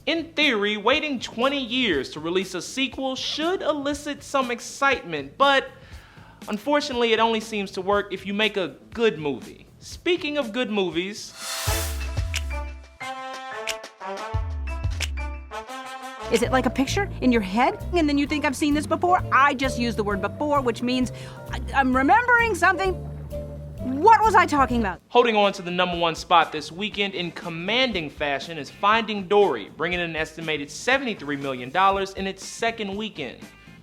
In theory, waiting 20 years to release a sequel should elicit some excitement, but unfortunately it only seems to work if you make a good movie. Speaking of good movies... Is it like a picture in your head, and then you think I've seen this before? I just used the word before, which means I'm remembering something. What was I talking about? Holding on to the #1 spot this weekend in commanding fashion is Finding Dory, bringing in an estimated $73 million in its second weekend.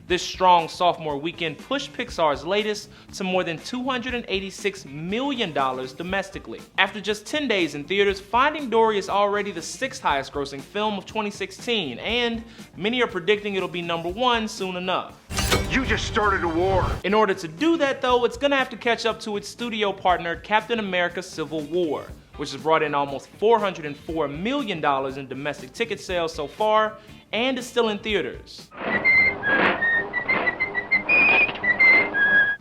This strong sophomore weekend pushed Pixar's latest to more than $286 million domestically. After just 10 days in theaters, Finding Dory is already the 6th highest grossing film of 2016, and many are predicting it'll be #1 soon enough. You just started a war. In order to do that though, it's gonna have to catch up to its studio partner Captain America Civil War, which has brought in almost $404 million in domestic ticket sales so far, and is still in theaters.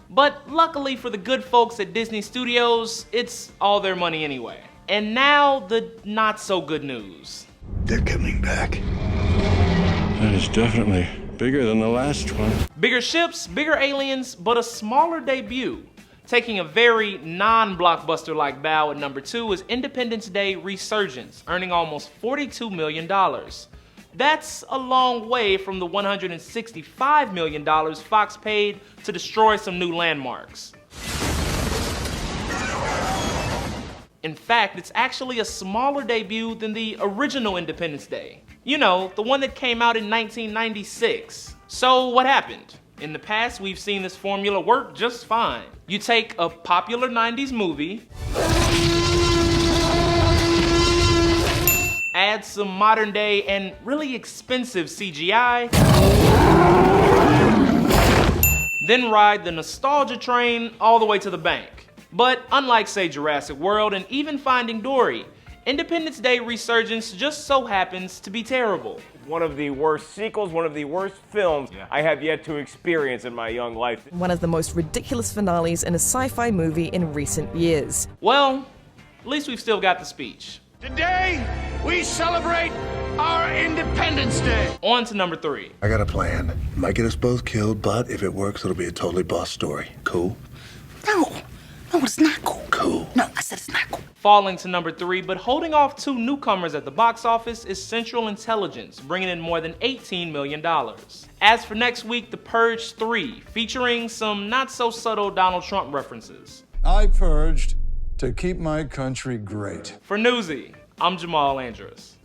But luckily for the good folks at Disney Studios, it's all their money anyway. And now the not so good news. They're coming back. That is definitely bigger than the last one. Bigger ships, bigger aliens, but a smaller debut. Taking a very non-blockbuster like bow at #2 is Independence Day Resurgence, earning almost $42 million. That's a long way from the $165 million Fox paid to destroy some new landmarks. In fact, it's actually a smaller debut than the original Independence Day. You know, the one that came out in 1996. So what happened? In the past, we've seen this formula work just fine. You take a popular 90s movie, add some modern day and really expensive CGI, then ride the nostalgia train all the way to the bank. But unlike, say, Jurassic World and even Finding Dory, Independence Day Resurgence just so happens to be terrible. One of the worst sequels, one of the worst films I have yet to experience in my young life. One of the most ridiculous finales in a sci-fi movie in recent years. Well, at least we've still got the speech. Today, we celebrate our Independence Day. On to #3. I got a plan. It might get us both killed, but if it works, it'll be a totally boss story. Cool? No, it's not cool. Cool. No, I said it's not cool. Falling to #3, but holding off 2 newcomers at the box office is Central Intelligence, bringing in more than $18 million. As for next week, The Purge 3, featuring some not-so-subtle Donald Trump references. I purged to keep my country great. For Newsy, I'm Jamal Andrus.